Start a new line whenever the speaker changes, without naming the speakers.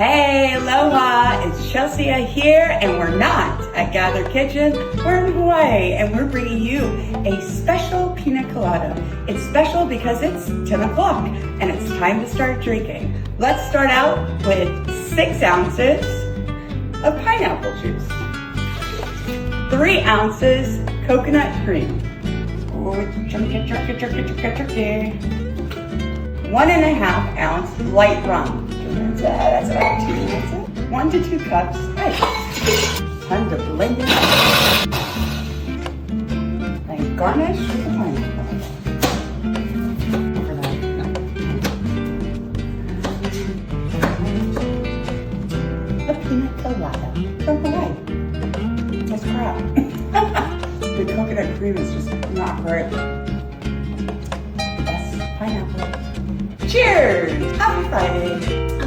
Hey, aloha, it's Chelsea here, and we're not at Gather Kitchen, we're in Hawaii, and we're bringing you a special Pina Colada. It's special because it's 10 o'clock, and it's time to start drinking. Let's start out with 6 ounces of pineapple juice, 3 ounces coconut cream, jerky, 1.5 ounce white rum. That's about 2 ounces. 1 to 2 cups. Right. Time to blend it up. And garnish with the pineapple. Over that. The Pina Colada from Hawaii. That's crap. The coconut cream is just not great. That's pineapple. Cheers! Happy Friday!